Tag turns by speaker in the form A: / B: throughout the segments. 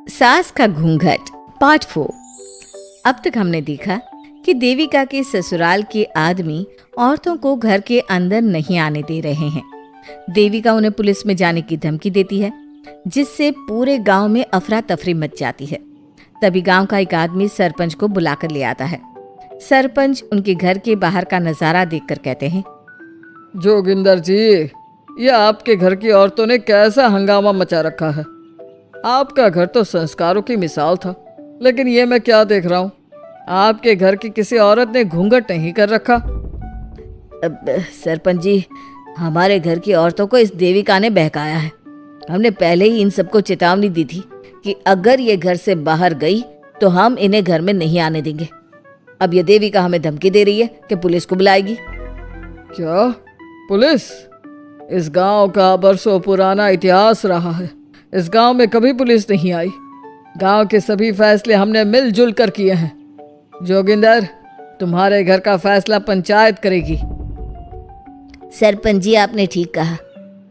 A: सास का घूंघट पार्ट 4। अब तक हमने देखा कि देविका के ससुराल के आदमी औरतों को घर के अंदर नहीं आने दे रहे हैं। देविका उन्हें पुलिस में जाने की धमकी देती है, जिससे पूरे गांव में अफरा तफरी मच जाती है। तभी गांव का एक आदमी सरपंच को बुलाकर ले आता है। सरपंच उनके घर के बाहर का नजारा देखकर कहते हैं,
B: जोगिंदर जी, ये आपके घर की औरतों ने कैसा हंगामा मचा रखा है। आपका घर तो संस्कारों की मिसाल था, लेकिन ये मैं क्या देख रहा हूँ, आपके घर की किसी औरत ने घूंघट नहीं कर रखा।
A: सरपंच जी, हमारे घर की औरतों को इस देविका ने बहकाया है। हमने पहले ही इन सबको चेतावनी दी थी कि अगर ये घर से बाहर गई तो हम इन्हें घर में नहीं आने देंगे। अब ये देविका हमें धमकी दे रही है कि पुलिस को बुलाएगी।
B: क्या पुलिस? इस गांव का बरसों पुराना इतिहास रहा है। इस गांव में कभी पुलिस नहीं आई। गांव के सभी फैसले हमने मिलजुल कर किए हैं। जोगिंदर, तुम्हारे घर का फैसला पंचायत करेगी।
A: सरपंच जी, आपने ठीक कहा।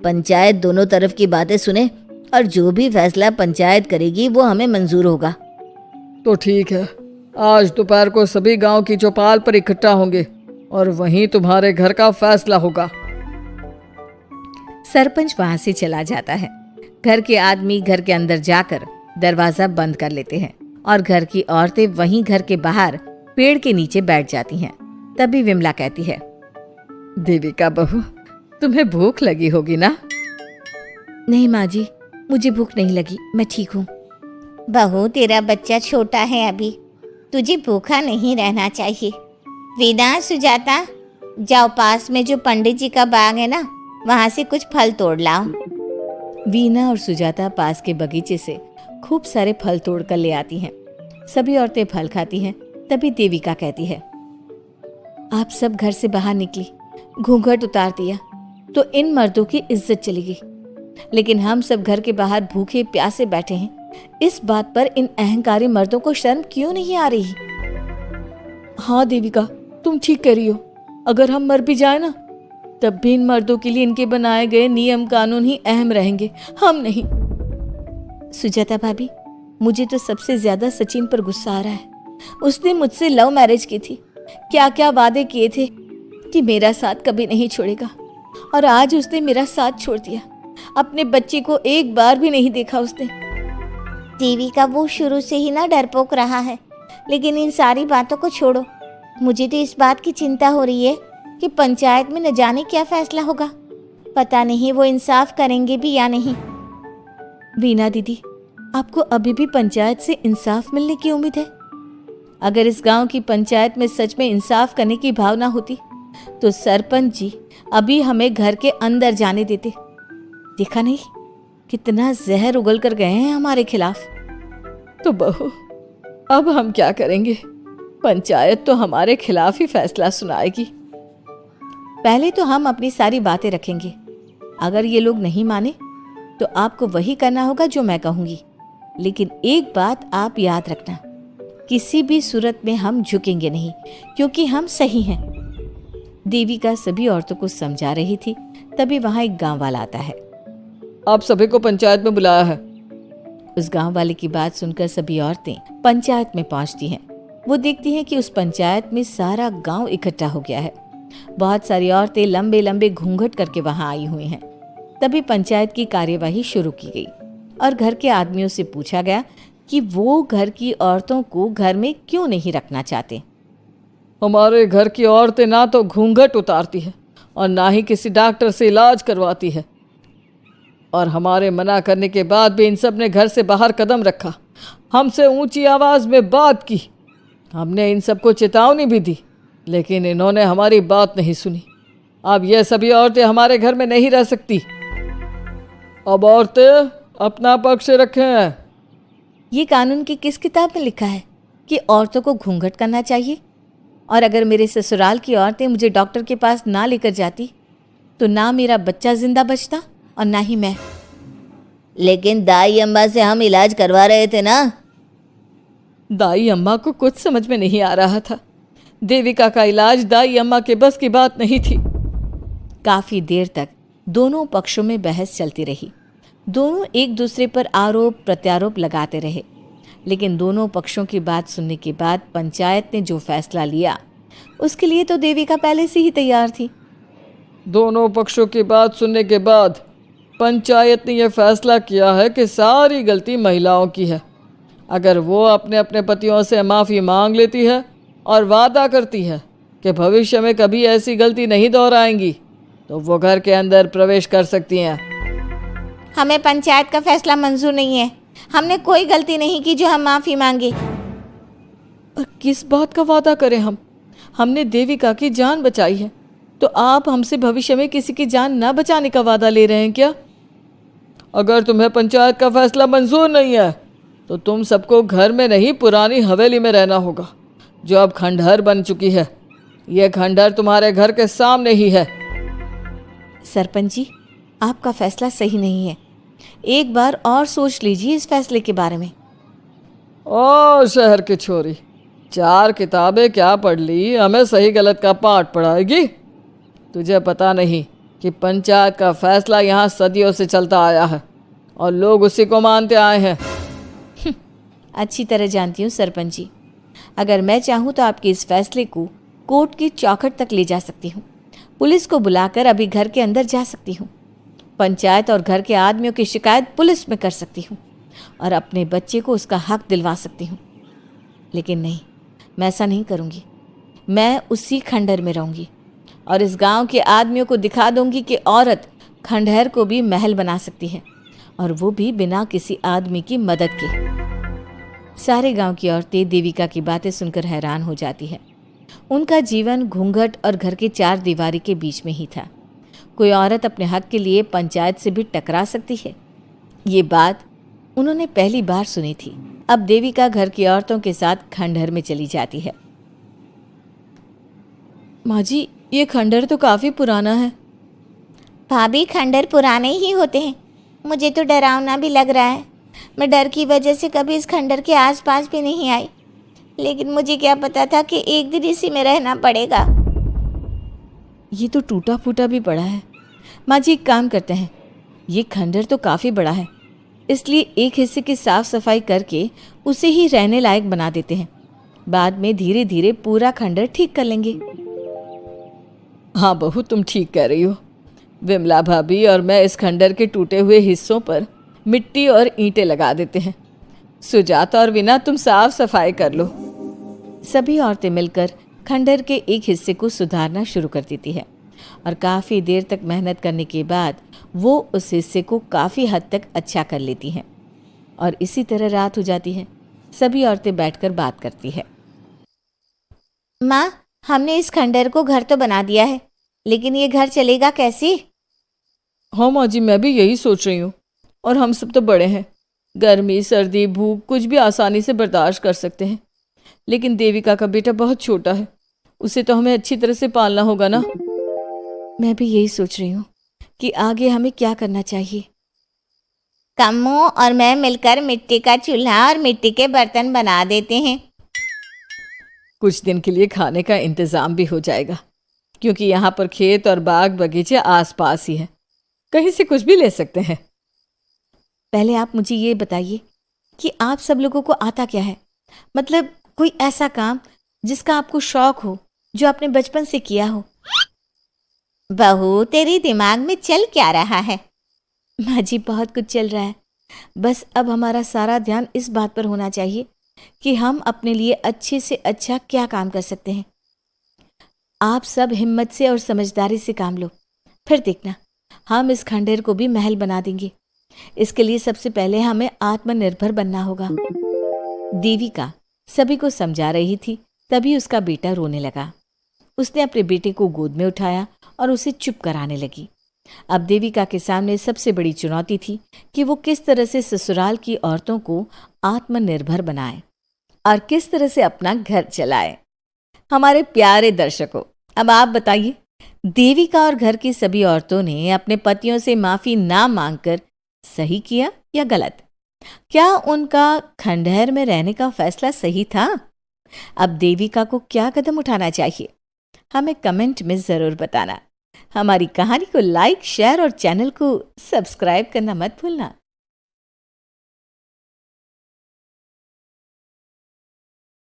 A: पंचायत दोनों तरफ की बातें सुने और जो भी फैसला पंचायत करेगी वो हमें मंजूर होगा।
B: तो ठीक है, आज दोपहर को सभी गांव की चौपाल पर इकट्ठा होंगे और वहीं तुम्हारे घर का फैसला होगा।
A: सरपंच वहां से चला जाता है। घर के आदमी घर के अंदर जाकर दरवाजा बंद कर लेते हैं और घर की औरतें वहीं घर के बाहर पेड़ के नीचे बैठ जाती हैं। तभी विमला कहती है,
B: देविका बहू, तुम्हें भूख लगी होगी ना?
A: नहीं माँ जी, मुझे भूख नहीं लगी, मैं ठीक हूँ।
C: बहू, तेरा बच्चा छोटा है अभी, तुझे भूखा नहीं रहना चाहिए। वीना, सुजाता, जाओ पास में जो पंडित जी का बाग है ना, वहाँ से कुछ फल तोड़ लाओ।
A: वीना और सुजाता पास के बगीचे से खूब सारे फल तोड़ कर ले आती हैं। सभी औरतें फल खाती हैं। तभी देविका कहती है, आप सब घर से बाहर निकली, घूंघट उतार दिया तो इन मर्दों की इज्जत चली गई, लेकिन हम सब घर के बाहर भूखे प्यासे बैठे हैं। इस बात पर इन अहंकारी मर्दों को शर्म क्यों नहीं आ रही? हाँ देविका, तुम ठीक कह रही हो। अगर हम मर भी जाए ना, तब भी इन मर्दों के लिए इनके बनाए गए नियम कानून ही अहम रहेंगे, हम नहीं। सुजाता भाभी, मुझे तो सबसे ज्यादा सचिन पर गुस्सा आ रहा है। उसने मुझसे लव मैरिज की थी, क्या क्या वादे किए थे कि मेरा साथ कभी नहीं छोड़ेगा, और आज उसने मेरा साथ छोड़ दिया। अपने बच्चे को एक बार भी नहीं देखा उसने।
C: देविका, वो शुरू से ही ना डरपोक रहा है, लेकिन इन सारी बातों को छोड़ो। मुझे तो इस बात की चिंता हो रही है कि पंचायत में न जाने क्या फैसला होगा। पता नहीं वो इंसाफ करेंगे भी या नहीं।
A: वीना दीदी, आपको अभी भी पंचायत से इंसाफ मिलने की उम्मीद है? अगर इस गांव की पंचायत में सच में इंसाफ करने की भावना होती तो सरपंच जी अभी हमें घर के अंदर जाने देते। देखा नहीं कितना जहर उगल कर गए हैं हमारे खिलाफ।
B: तो बहू, अब हम क्या करेंगे? पंचायत तो हमारे खिलाफ ही फैसला सुनाएगी।
A: पहले तो हम अपनी सारी बातें रखेंगे। अगर ये लोग नहीं माने तो आपको वही करना होगा जो मैं कहूंगी। लेकिन एक बात आप याद रखना, किसी भी सूरत में हम झुकेंगे नहीं, क्योंकि हम सही हैं। देविका सभी औरतों को समझा रही थी। तभी वहां एक गांव वाला आता है।
B: आप सभी को पंचायत में बुलाया है।
A: उस गांव वाले की बात सुनकर सभी औरतें पंचायत में पहुंचती हैं। वो देखती हैं कि उस पंचायत में सारा गांव इकट्ठा हो गया है। बहुत सारी औरतें लंबे लंबे घूंघट करके वहां आई हुई हैं। तभी पंचायत की कार्यवाही शुरू की गई और घर के आदमियों से पूछा गया कि वो घर की औरतों को घर में क्यों नहीं रखना चाहते।
B: हमारे घर की औरतें ना तो घूंघट उतारती है और ना ही किसी डॉक्टर से इलाज करवाती है, और हमारे मना करने के बाद भी इन सब ने घर से बाहर कदम रखा, हमसे ऊंची आवाज में बात की। हमने इन सबको चेतावनी भी दी, लेकिन इन्होंने हमारी बात नहीं सुनी। अब ये सभी औरतें हमारे घर में नहीं रह सकती। अब औरतें अपना पक्ष रखें।
A: ये कानून की किस किताब में लिखा है कि औरतों को घूंघट करना चाहिए? और अगर मेरे ससुराल की औरतें मुझे डॉक्टर के पास ना लेकर जाती तो ना मेरा बच्चा जिंदा बचता और ना ही मैं।
C: लेकिन दाई अम्मा से हम इलाज करवा रहे थे ना।
B: दाई अम्मा को कुछ समझ में नहीं आ रहा था। देविका का इलाज दाई अम्मा के बस की बात नहीं थी।
A: काफी देर तक दोनों पक्षों में बहस चलती रही। दोनों एक दूसरे पर आरोप प्रत्यारोप लगाते रहे, लेकिन दोनों पक्षों की बात सुनने के बाद पंचायत ने जो फैसला लिया उसके लिए तो देविका पहले से ही तैयार थी।
B: दोनों पक्षों की बात सुनने के बाद पंचायत ने यह फैसला किया है कि सारी गलती महिलाओं की है। अगर वो अपने अपने पतियों से माफ़ी मांग लेती है और वादा करती है कि भविष्य में कभी ऐसी गलती नहीं दोहराएंगी, तो वो घर के अंदर प्रवेश कर सकती हैं।
C: हमें पंचायत का फैसला मंजूर नहीं है। हमने कोई गलती नहीं की जो हम माफ़ी मांगे।
B: और किस बात का वादा करें हम? हमने देविका की जान बचाई है, तो आप हमसे भविष्य में किसी की जान न बचाने का वादा ले रहे हैं क्या? अगर तुम्हें पंचायत का फैसला मंजूर नहीं है तो तुम सबको घर में नहीं पुरानी हवेली में रहना होगा, जो अब खंडहर बन चुकी है। यह खंडहर तुम्हारे घर के सामने ही है।
A: सरपंच जी, आपका फैसला सही नहीं है। एक बार और सोच लीजिए इस फैसले के बारे में।
B: ओ शहर की छोरी, 4 किताबें क्या पढ़ ली, हमें सही गलत का पाठ पढ़ाएगी? तुझे पता नहीं कि पंचायत का फैसला यहाँ सदियों से चलता आया है और लोग उसी को मानते आए हैं।
A: अच्छी तरह जानती हूँ सरपंच जी। अगर मैं चाहूँ तो आपके इस फैसले को कोर्ट की चौखट तक ले जा सकती हूँ। पुलिस को बुलाकर अभी घर के अंदर जा सकती हूँ। पंचायत और घर के आदमियों की शिकायत पुलिस में कर सकती हूँ और अपने बच्चे को उसका हक दिलवा सकती हूँ। लेकिन नहीं, मैं ऐसा नहीं करूँगी। मैं उसी खंडहर में रहूँगी और इस गांव के आदमियों को दिखा दूंगी कि औरत खंडहर को भी महल बना सकती है, और वो भी बिना किसी आदमी की मदद के। सारे गांव की औरतें देविका की बातें सुनकर हैरान हो जाती है। उनका जीवन घूंघट और घर के 4 दीवारी के बीच में ही था। कोई औरत अपने हक के लिए पंचायत से भी टकरा सकती है, ये बात उन्होंने पहली बार सुनी थी। अब देविका घर की औरतों के साथ खंडहर में चली जाती है।
B: माँ जी, ये खंडहर तो काफ़ी पुराना है।
C: भाभी, खंडहर पुराने ही होते हैं। मुझे तो डरावना भी लग रहा है। मैं डर की वजह से कभी इस खंडहर के आसपास भी नहीं आई, लेकिन मुझे क्या पता था कि एक दिन इसी में रहना पड़ेगा।
A: ये तो टूटा फूटा भी पड़ा है। माँ जी, एक काम करते हैं, ये खंडहर तो काफ़ी बड़ा है, इसलिए एक हिस्से की साफ सफाई करके उसे ही रहने लायक बना देते हैं। बाद में धीरे धीरे पूरा खंडहर ठीक कर लेंगे।
B: हाँ बहू, तुम ठीक कह रही हो। विमला भाभी और मैं इस खंडहर के टूटे हुए हिस्सों पर मिट्टी और ईंटें लगा देते हैं। सुजाता और वीना, तुम साफ सफाई कर लो।
A: सभी औरतें मिलकर खंडहर के एक हिस्से को सुधारना शुरू कर देती है और काफ़ी देर तक मेहनत करने के बाद वो उस हिस्से को काफ़ी हद तक अच्छा कर लेती हैं। और इसी तरह रात हो जाती है। सभी औरतें बैठकर बात करती है।
C: माँ, हमने इस खंडहर को घर तो बना दिया है, लेकिन ये घर चलेगा कैसे?
B: हाँ माँ जी, मैं भी यही सोच रही हूँ। और हम सब तो बड़े हैं, गर्मी सर्दी भूख कुछ भी आसानी से बर्दाश्त कर सकते हैं, लेकिन देविका का बेटा बहुत छोटा है, उसे तो हमें अच्छी तरह से पालना होगा ना।
A: मैं भी यही सोच रही हूँ कि आगे हमें क्या करना चाहिए।
C: कम्मू और मैं मिलकर मिट्टी का चूल्हा और मिट्टी के बर्तन बना देते हैं।
B: कुछ दिन के लिए खाने का इंतज़ाम भी हो जाएगा, क्योंकि यहाँ पर खेत और बाग बगीचे आसपास ही हैं, कहीं से कुछ भी ले सकते हैं।
A: पहले आप मुझे ये बताइए कि आप सब लोगों को आता क्या है? मतलब कोई ऐसा काम जिसका आपको शौक हो, जो आपने बचपन से किया हो।
C: बहू, तेरे दिमाग में चल क्या रहा है?
A: माँ जी, बहुत कुछ चल रहा है। बस अब हमारा सारा ध्यान इस बात पर होना चाहिए कि हम अपने लिए अच्छे से अच्छा क्या काम कर सकते हैं। आप सब हिम्मत से और समझदारी से काम लो, फिर देखना हम इस खंडहर को भी महल बना देंगे। इसके लिए सबसे पहले हमें आत्मनिर्भर बनना होगा। देविका सभी को समझा रही थी, तभी उसका बेटा रोने लगा। उसने अपने बेटे को गोद में उठाया और उसे चुप कराने लगी। अब देविका के सामने सबसे बड़ी चुनौती थी कि वो किस तरह से ससुराल की औरतों को आत्मनिर्भर बनाए और किस तरह से अपना घर चलाए। हमारे प्यारे दर्शकों, अब आप बताइए, देविका और घर की सभी औरतों ने अपने पतियों से माफ़ी ना मांगकर सही किया या गलत? क्या उनका खंडहर में रहने का फैसला सही था? अब देविका को क्या कदम उठाना चाहिए, हमें कमेंट में ज़रूर बताना। हमारी कहानी को लाइक, शेयर और चैनल को सब्सक्राइब करना मत भूलना।